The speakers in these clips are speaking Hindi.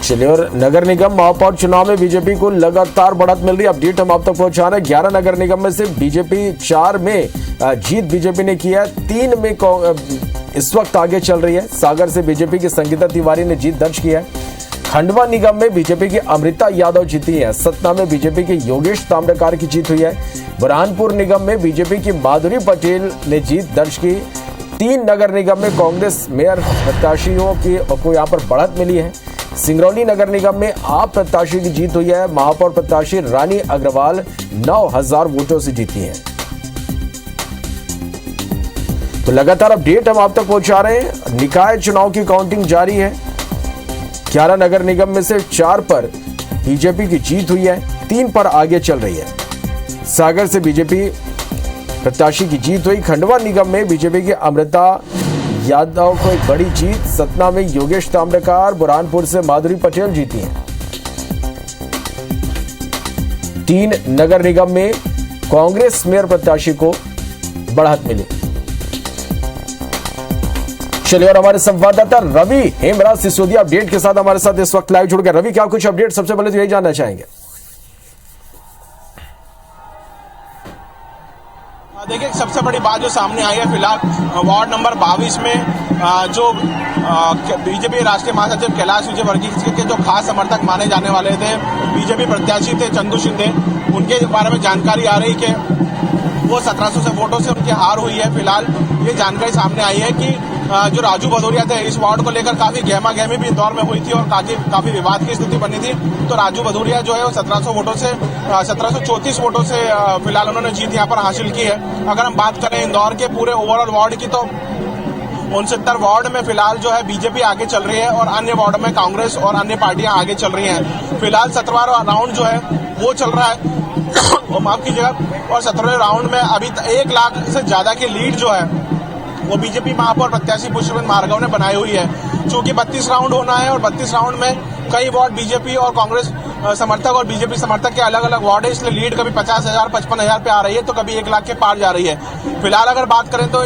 चलिए, और नगर निगम महापौर चुनाव में बीजेपी को लगातार बढ़त मिल रही है। अपडेट हम आप तक पहुंचा रहे हैं। 11 नगर निगम में से बीजेपी 4 में जीत बीजेपी ने किया है। 3 में इस वक्त आगे चल रही है। सागर से बीजेपी की संगीता तिवारी ने जीत दर्ज की है। खंडवा निगम में बीजेपी की अमृता यादव जीती है। सतना में बीजेपी के योगेश ताम्रकार की जीत हुई है। बुरहानपुर निगम में बीजेपी की माधुरी पटेल ने जीत दर्ज की। 3 नगर निगम में कांग्रेस मेयर प्रत्याशियों को यहाँ पर बढ़त मिली है। सिंगरौली नगर निगम में आप प्रत्याशी की जीत हुई है। महापौर प्रत्याशी रानी अग्रवाल 9000 वोटों से जीती हैं। तो लगातार अपडेट हम आप तक पहुंचा रहे हैं। निकाय चुनाव की काउंटिंग जारी है। 11 नगर निगम में से 4 पर बीजेपी की जीत हुई है, 3 पर आगे चल रही है। सागर से बीजेपी प्रत्याशी की जीत हुई। खंडवा निगम में बीजेपी की अमृता यादव को एक बड़ी जीत। सतना में योगेश ताम्रकार, बुरहानपुर से माधुरी पटेल जीती हैं। 3 नगर निगम में कांग्रेस मेयर प्रत्याशी को बढ़त मिली। चलिए, और हमारे संवाददाता रवि हेमराज सिसोदिया अपडेट के साथ हमारे साथ इस वक्त लाइव जुड़ गए। रवि, क्या कुछ अपडेट? सबसे पहले तो यही जानना चाहेंगे। देखिए, सबसे बड़ी बात जो सामने आई है फिलहाल वार्ड नंबर 22 में जो बीजेपी राष्ट्रीय महासचिव कैलाश विजयवर्गीय के जो खास समर्थक माने जाने वाले थे, बीजेपी प्रत्याशी थे चंदू शिंदे, उनके बारे में जानकारी आ रही कि वो 1700 से वोटों से उनकी हार हुई है। फिलहाल ये जानकारी सामने आई है कि जो राजू भदौरिया थे, इस वार्ड को लेकर काफी गहमा गहमी भी इंदौर में हुई थी और काफी विवाद की स्थिति बनी थी। तो राजू भदौरिया जो है वो 1700 वोटों से 1734 वोटों से फिलहाल उन्होंने जीत यहाँ पर हासिल की है। अगर हम बात करें इंदौर के पूरे ओवरऑल वार्ड की, तो 69 वार्ड में फिलहाल जो है बीजेपी आगे चल रही है और अन्य वार्ड में कांग्रेस और अन्य पार्टियां आगे चल रही हैं। फिलहाल 17वां राउंड जो है वो चल रहा है माफ कीजिएगा, और 17वें राउंड में अभी 1 लाख से ज्यादा की लीड जो है वो बीजेपी महापौर प्रत्याशी पुष्पवंत भार्गव ने बनाई हुई है। चूंकि 32 राउंड होना है और 32 राउंड में कई वार्ड बीजेपी और कांग्रेस समर्थक और बीजेपी समर्थक के अलग अलग वार्ड है, इसलिए लीड कभी 50,000 55,000 पे आ रही है तो कभी 1 लाख के पार जा रही है। फिलहाल अगर बात करें तो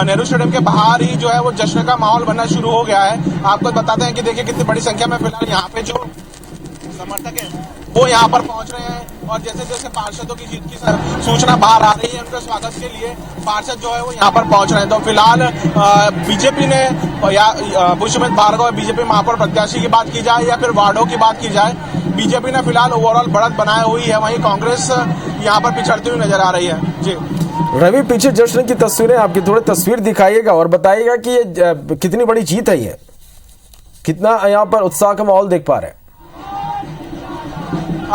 नेहरू स्टेडियम के बाहर ही जो है वो जश्न का माहौल बनना शुरू हो गया है। आपको बताते हैं कि देखिए कितनी बड़ी संख्या में फिलहाल यहाँ पे जो समर्थक है वो यहाँ पर पहुंच रहे हैं और जैसे जैसे पार्षदों की जीत की सूचना बाहर आ रही है, उनके स्वागत के लिए पार्षद जो है वो यहाँ पर पहुंच रहे हैं। तो फिलहाल बीजेपी ने पुष्पवंत भार्गव बीजेपी महापौर प्रत्याशी की बात की जाए या फिर वार्डों की बात की जाए, बीजेपी ने फिलहाल ओवरऑल बढ़त बनाई हुई है। वहीं कांग्रेस यहाँ पर पिछड़ती हुई नजर आ रही है। जी रवि, पीछे जश्न की तस्वीरें आपकी, थोड़ी तस्वीर दिखाइएगा और बताइएगा कि ये कितनी बड़ी जीत है, ये कितना यहाँ पर उत्साह का माहौल देख पा रहे हैं।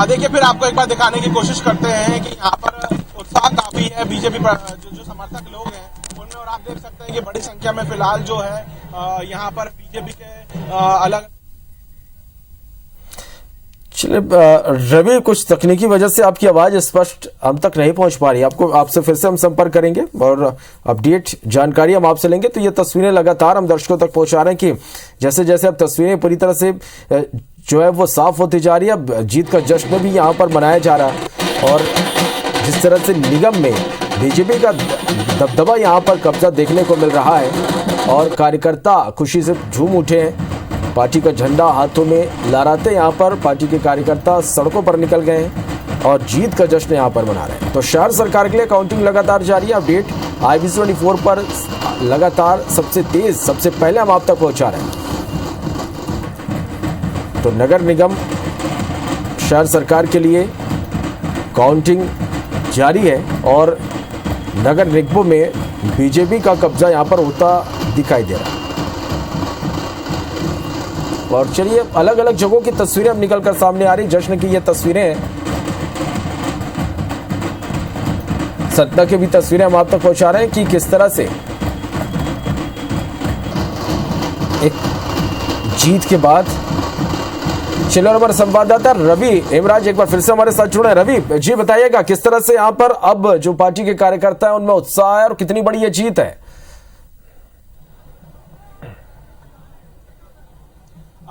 देखिए, फिर आपको एक बार दिखाने की कोशिश करते हैं कि यहाँ पर उत्साह काफी है बीजेपी जो समर्थक लोग हैं उनमें, और आप देख सकते हैं कि बड़ी संख्या में फिलहाल जो है यहाँ पर बीजेपी के अलग। चलिए रवि, कुछ तकनीकी वजह से आपकी आवाज स्पष्ट हम तक नहीं पहुंच पा रही। आपसे फिर से हम संपर्क करेंगे और अपडेट जानकारी हम आपसे लेंगे। तो ये तस्वीरें लगातार हम दर्शकों तक पहुंचा रहे हैं कि जैसे जैसे अब तस्वीरें पूरी तरह से जो है वो साफ होती जा रही है, अब जीत का जश्न भी यहाँ पर मनाया जा रहा है। और जिस तरह से निगम में बीजेपी का दबदबा यहाँ पर कब्जा देखने को मिल रहा है और कार्यकर्ता खुशी से झूम उठे हैं। पार्टी का झंडा हाथों में लहराते यहाँ पर पार्टी के कार्यकर्ता सड़कों पर निकल गए हैं और जीत का जश्न यहाँ पर मना रहे हैं। तो शहर सरकार के लिए काउंटिंग लगातार जारी है। अपडेट IBC24 पर लगातार सबसे तेज, सबसे पहले हम आप तक पहुँचा रहे हैं। तो नगर निगम शहर सरकार के लिए काउंटिंग जारी है और नगर निगमों में बीजेपी का कब्जा यहां पर होता दिखाई दे रहा है। और चलिए, अलग अलग जगहों की तस्वीरें अब निकलकर सामने आ रही। जश्न की ये तस्वीरें हैं, सत्ता की भी तस्वीरें हम आप तक पहुंचा रहे हैं कि किस तरह से एक जीत के बाद। चलो, हमारे संवाददाता रवि हेमराज एक बार फिर से हमारे साथ जुड़े। रवि जी, बताइएगा किस तरह से यहाँ पर अब जो पार्टी के कार्यकर्ता हैं उनमें उत्साह है और कितनी बड़ी ये जीत है।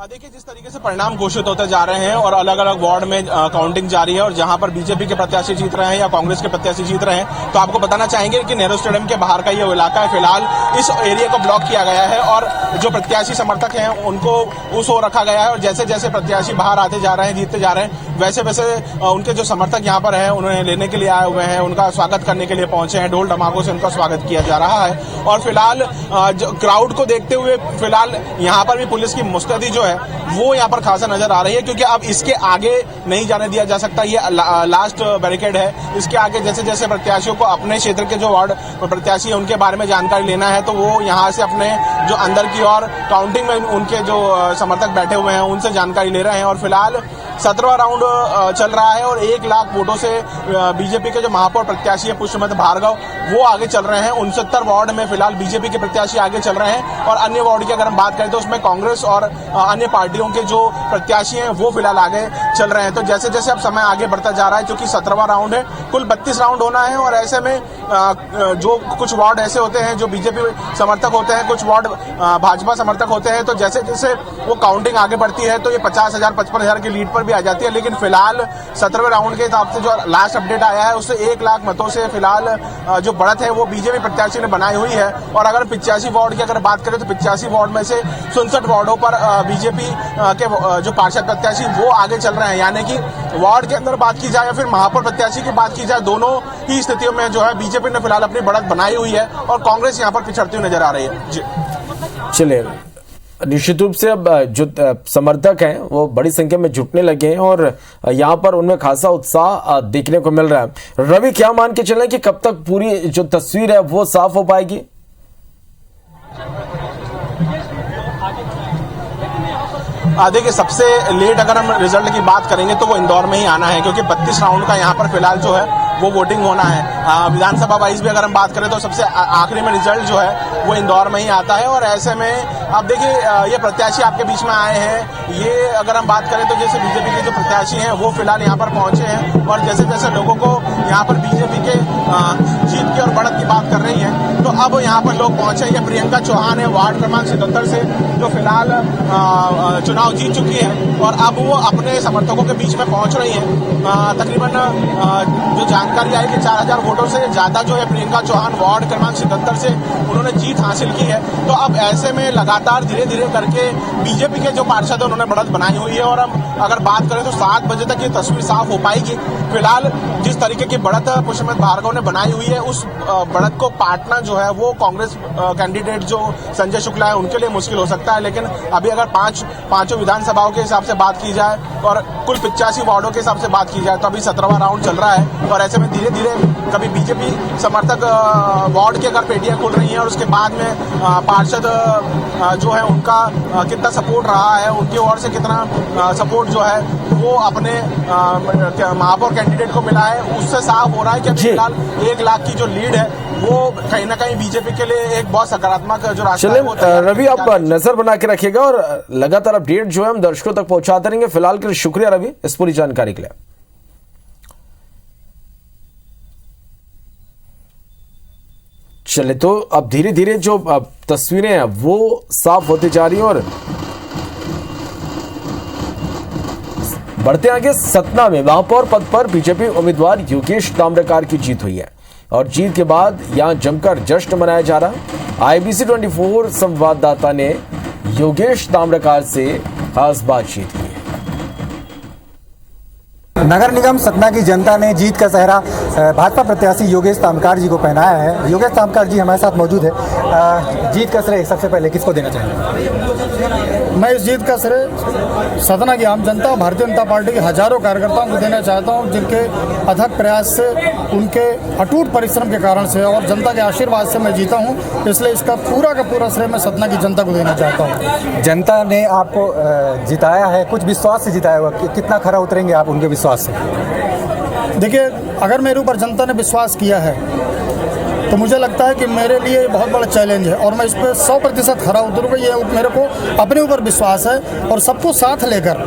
देखिए, जिस तरीके से परिणाम घोषित होते जा रहे हैं और अलग अलग वार्ड में काउंटिंग जारी है और जहां पर बीजेपी के प्रत्याशी जीत रहे हैं या कांग्रेस के प्रत्याशी जीत रहे हैं, तो आपको बताना चाहेंगे कि नेहरू स्टेडियम के बाहर का ये इलाका है। फिलहाल इस एरिया को ब्लॉक किया गया है और जो प्रत्याशी समर्थक हैं उनको उस ओर रखा गया है और जैसे जैसे प्रत्याशी बाहर आते जा रहे हैं, जीतते जा रहे हैं, वैसे वैसे उनके जो समर्थक यहाँ पर है उन्हें लेने के लिए आए हुए हैं, उनका स्वागत करने के लिए पहुंचे हैं। ढोल ढमाकों से उनका स्वागत किया जा रहा है और फिलहाल क्राउड को देखते हुए फिलहाल यहाँ पर भी पुलिस की मुस्तैदी जो है वो यहाँ पर खासा नजर आ रही है, क्योंकि अब इसके आगे नहीं जाने दिया जा सकता। ये लास्ट बैरिकेड है। इसके आगे जैसे जैसे प्रत्याशियों को अपने क्षेत्र के जो वार्ड प्रत्याशी है उनके बारे में जानकारी लेना है, तो वो यहाँ से अपने जो अंदर की और काउंटिंग में उनके जो समर्थक बैठे हुए हैं उनसे जानकारी ले रहे हैं। और फिलहाल 17वां राउंड चल रहा है और 1 लाख वोटों से बीजेपी के जो महापौर प्रत्याशी है पुष्पमत भार्गव वो आगे चल रहे हैं। 69 वार्ड में फिलहाल बीजेपी के प्रत्याशी आगे चल रहे हैं और अन्य वार्ड की अगर हम बात करें तो उसमें कांग्रेस और अन्य पार्टियों के जो प्रत्याशी हैं वो फिलहाल आगे चल रहे हैं। तो जैसे जैसे अब समय आगे बढ़ता जा रहा है, क्योंकि 17वां राउंड है, कुल 32 राउंड होना है और ऐसे में जो कुछ वार्ड ऐसे होते हैं जो बीजेपी समर्थक होते हैं, कुछ वार्ड भाजपा समर्थक होते हैं, तो जैसे जैसे वो काउंटिंग आगे बढ़ती है तो ये 50,000 55,000 की लीड पर भी आ जाती है। लेकिन फिलहाल 17वें राउंड के हिसाब से जो लास्ट अपडेट आया है उससे 1 लाख मतों से फिलहाल जो बढ़त है वो बीजेपी प्रत्याशी ने बनाई हुई है। और अगर 85 वार्ड की अगर बात करें तो 85 वार्ड में से 67 वार्डों पर बीजेपी के जो पार्षद प्रत्याशी वो आगे चल रहे हैं। यानी कि वार्ड के अंदर बात की जाए या फिर महापौर प्रत्याशी की बात की जाए, दोनों ही स्थितियों में जो है बीजेपी ने फिलहाल अपनी बढ़त बनाई हुई है और कांग्रेस यहाँ पर पिछड़ती हुई नजर आ रही है। जी चलिए, निश्चित रूप से अब जो समर्थक हैं वो बड़ी संख्या में जुटने लगे हैं और यहाँ पर उनमें खासा उत्साह देखने को मिल रहा है। रवि, क्या मान के चलें कि कब तक पूरी जो तस्वीर है वो साफ हो पाएगी? देखिए, सबसे लेट अगर हम रिजल्ट की बात करेंगे तो वो इंदौर में ही आना है, क्योंकि 32 राउंड का यहाँ पर फिलहाल जो है वो वोटिंग होना है। विधानसभा वाइज भी अगर हम बात करें तो सबसे आखिरी में रिजल्ट जो है वो इंदौर में ही आता है। और ऐसे में अब देखिए, ये प्रत्याशी आपके बीच में आए हैं, ये अगर हम बात करें तो जैसे बीजेपी के जो प्रत्याशी हैं वो फिलहाल यहाँ पर पहुंचे हैं और जैसे जैसे लोगों को यहाँ पर बीजेपी के जीत की और बढ़त की बात कर रही है, तो अब यहाँ पर लोग पहुंचे। ये प्रियंका चौहान है वार्ड क्रमांक 77 से, जो फिलहाल चुनाव जीत चुकी है और अब वो अपने समर्थकों के बीच में पहुंच रही है। तकरीबन जो जानकारी आई कि 4000 वोटों से ज्यादा जो है प्रियंका चौहान वार्ड क्रमांक 77 से उन्होंने जीत हासिल की है। तो अब ऐसे में लगातार धीरे धीरे करके बीजेपी के जो पार्षद है उन्होंने बढ़त बनाई हुई है और हम अगर बात करें तो 7 बजे तक ये तस्वीर साफ हो पाएगी। फिलहाल जिस तरीके की बढ़त पुष्पमत भार्गव ने बनाई हुई है, उस बढ़त को पाटना जो है वो कांग्रेस कैंडिडेट जो संजय शुक्ला है उनके लिए मुश्किल हो सकता है। लेकिन अभी अगर पांचों विधानसभाओं के हिसाब से बात की जाए और कुल 85 वार्डों के हिसाब से बात की जाए तो अभी 17वां राउंड चल रहा है और ऐसे में धीरे धीरे कभी बीजेपी समर्थक वार्ड की अगर पेटियां खुल रही हैं और उसके बाद में पार्षद जो है उनका कितना सपोर्ट रहा है, उनकी ओर से कितना सपोर्ट जो है वो अपने महापौर कैंडिडेट को मिला है, उससे साफ हो रहा है कि फिलहाल 1 लाख की जो लीड है वो कहीं ना कहीं बीजेपी के लिए एक बहुत सकारात्मक जो रास्ता है। रवि, आप नजर बना के रखिएगा और लगातार अपडेट जो है हम दर्शकों तक पहुंचाते रहेंगे। फिलहाल के लिए शुक्रिया रवि इस पूरी जानकारी के लिए। चले तो अब धीरे धीरे जो तस्वीरें हैं वो साफ होती जा रही हैं और बढ़ते आगे सतना में महापौर पद पर बीजेपी उम्मीदवार योगेश ताम्रकार की जीत हुई है और जीत के बाद यहां जमकर जश्न मनाया जा रहा है। IBC 24 संवाददाता ने योगेश ताम्रकार से खास बातचीत की। नगर निगम सतना की जनता ने जीत का सहरा भाजपा प्रत्याशी योगेश ताम्रकार जी को पहनाया है। योगेश ताम्रकार जी हमारे साथ मौजूद है। जीत का श्रेय सबसे पहले किसको देना चाहेंगे? मैं इस जीत का श्रेय सतना की आम जनता, भारतीय जनता पार्टी के हजारों कार्यकर्ताओं को देना चाहता हूं, जिनके अथक प्रयास से, उनके अटूट परिश्रम के कारण से और जनता के आशीर्वाद से मैं जीता हूं। इसलिए इसका पूरा का पूरा श्रेय मैं सतना की जनता को देना चाहता हूं। जनता ने आपको जिताया है, कुछ विश्वास से जिताया हुआ, कितना खरा उतरेंगे आप उनके विश्वास से? देखिए, अगर मेरे ऊपर जनता ने विश्वास किया है तो मुझे लगता है कि मेरे लिए बहुत बड़ा चैलेंज है और मैं इस पर 100% खरा उतरूंगा। ये मेरे को अपने ऊपर विश्वास है और सबको साथ लेकर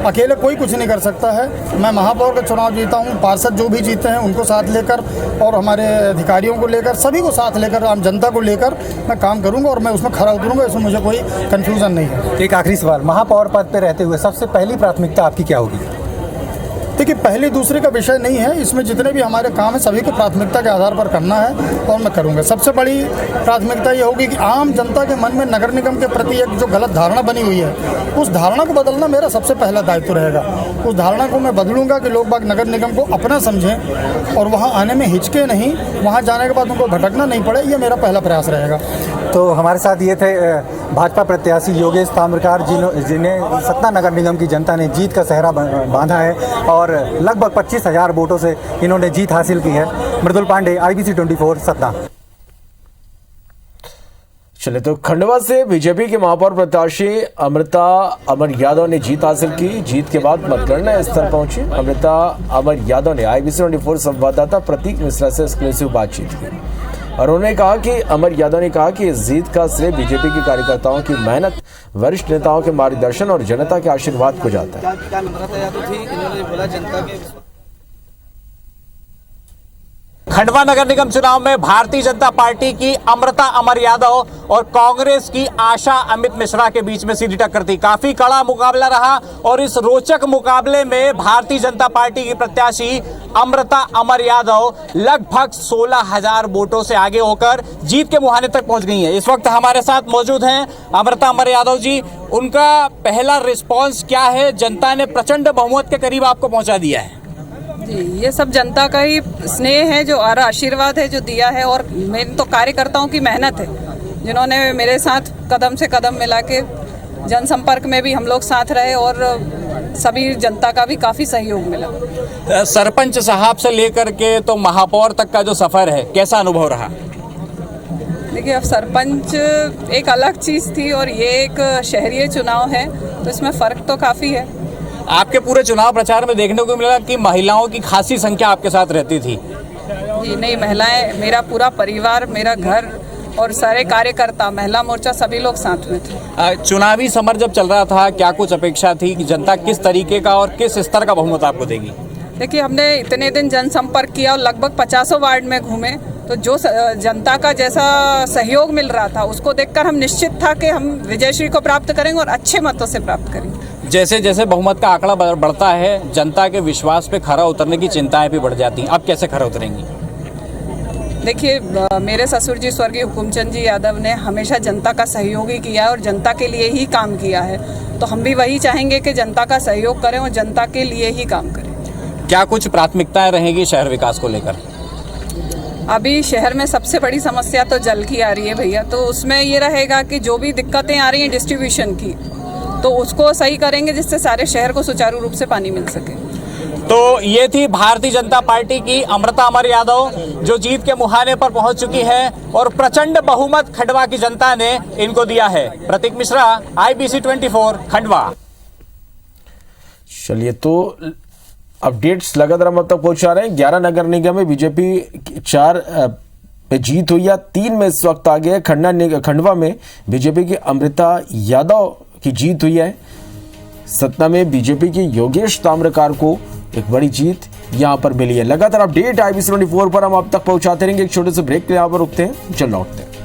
अकेले कोई कुछ नहीं कर सकता है। मैं महापौर का चुनाव जीता हूँ, पार्षद जो भी जीते हैं उनको साथ लेकर और हमारे अधिकारियों को लेकर, सभी को साथ लेकर, आम जनता को लेकर मैं काम करूँगा और मैं उसमें खरा उतरूँगा। इसमें मुझे कोई कन्फ्यूज़न नहीं है। एक आखिरी सवाल, महापौर पद पर रहते हुए सबसे पहली प्राथमिकता आपकी क्या होगी? देखिए, पहले दूसरे का विषय नहीं है, इसमें जितने भी हमारे काम हैं सभी को प्राथमिकता के आधार पर करना है और मैं करूंगा। सबसे बड़ी प्राथमिकता ये होगी कि आम जनता के मन में नगर निगम के प्रति एक जो गलत धारणा बनी हुई है, उस धारणा को बदलना मेरा सबसे पहला दायित्व रहेगा। उस धारणा को मैं बदलूंगा कि लोग बाग नगर निगम को अपना समझें और वहाँ आने में हिचके नहीं, वहाँ जाने के बाद उनको भटकना नहीं पड़े, ये मेरा पहला प्रयास रहेगा। तो हमारे साथ ये थे भाजपा प्रत्याशी योगेश ताम्रकार, जिन्हें सतना नगर निगम की जनता ने जीत का सेहरा बांधा है और लगभग 25,000 वोटों से इन्होंने जीत हासिल की है। मृदुल पांडे, IBC 24 सतना। चले तो खंडवा से बीजेपी के महापौर प्रत्याशी अमृता अमर यादव ने जीत हासिल की। जीत के बाद मतगणना स्थल पहुंची अमृता अमर यादव ने IBC 24 संवाददाता प्रतीक मिश्रा से एक्सक्लूसिव बातचीत की और उन्होंने कहा कि अमर यादव ने कहा कि इस जीत का श्रेय बीजेपी के कार्यकर्ताओं की मेहनत, वरिष्ठ नेताओं के मार्गदर्शन और जनता के आशीर्वाद को जाता है। खंडवा नगर निगम चुनाव में भारतीय जनता पार्टी की अमृता अमर यादव और कांग्रेस की आशा अमित मिश्रा के बीच में सीधी टक्कर थी। काफी कड़ा मुकाबला रहा और इस रोचक मुकाबले में भारतीय जनता पार्टी की प्रत्याशी अमृता अमर यादव लगभग 16,000 वोटों से आगे होकर जीत के मुहाने तक पहुंच गई हैं। इस वक्त हमारे साथ मौजूद हैं अमृता अमर यादव जी। उनका पहला रिस्पॉन्स क्या है? जनता ने प्रचंड बहुमत के करीब आपको पहुंचा दिया है। जी, ये सब जनता का ही स्नेह है, जो आशीर्वाद है जो दिया है, और मेन तो कार्यकर्ताओं की मेहनत है, जिन्होंने मेरे साथ कदम से कदम मिला के जनसंपर्क में भी हम लोग साथ रहे और सभी जनता का भी काफ़ी सहयोग मिला। सरपंच साहब से लेकर के तो महापौर तक का जो सफ़र है, कैसा अनुभव रहा? देखिए, अब सरपंच एक अलग चीज़ थी और ये एक शहरी चुनाव है, तो इसमें फ़र्क तो काफ़ी है। आपके पूरे चुनाव प्रचार में देखने को मिला कि महिलाओं की खासी संख्या आपके साथ रहती थी। जी नहीं, महिलाएं, मेरा पूरा परिवार, मेरा घर और सारे कार्यकर्ता, महिला मोर्चा, सभी लोग साथ में थे। चुनावी समर जब चल रहा था, क्या कुछ अपेक्षा थी कि जनता किस तरीके का और किस स्तर का बहुमत आपको देगी? देखिए, हमने इतने दिन जनसंपर्क किया और लगभग 50 वार्ड में घूमे, तो जो जनता का जैसा सहयोग मिल रहा था उसको देखकर हम निश्चित था कि हम विजयश्री को प्राप्त करेंगे और अच्छे मतों से प्राप्त करेंगे। जैसे जैसे बहुमत का आंकड़ा बढ़ता है, जनता के विश्वास पे खरा उतरने की चिंताएं भी बढ़ जाती हैं। अब कैसे खरा उतरेंगी? देखिए, मेरे ससुर जी स्वर्गीय हुकुमचंद जी यादव ने हमेशा जनता का सहयोग ही किया है और जनता के लिए ही काम किया है, तो हम भी वही चाहेंगे कि जनता का सहयोग करें और जनता के लिए ही काम करें। क्या कुछ प्राथमिकताएं रहेंगी शहर विकास को लेकर? अभी शहर में सबसे बड़ी समस्या तो जल की आ रही है भैया, तो उसमें ये रहेगा कि जो भी दिक्कतें आ रही हैं डिस्ट्रीब्यूशन की, तो उसको सही करेंगे जिससे सारे शहर को सुचारू रूप से पानी मिल सके। तो ये थी भारतीय जनता पार्टी की अमृता अमर यादव, जो जीत के मुहाने पर पहुंच चुकी है और प्रचंड बहुमत खंडवा की जनता ने इनको दिया है। प्रतीक मिश्रा, IBC 24 खंडवा। चलिए, तो अपडेट्स लगातार हम अब तक पहुंचा रहे हैं। 11 नगर निगम में बीजेपी 4 पे जीत हुई है, 3 में इस वक्त आगे है। खंडवा में बीजेपी की अमृता यादव की जीत हुई है। सतना में बीजेपी के योगेश ताम्रकार को एक बड़ी जीत यहां पर मिली है। लगातार अपडेट IBC 24 पर हम अब तक पहुंचाते रहेंगे। एक छोटे से ब्रेक के लिए यहां पर रुकते हैं, चल लौटते हैं।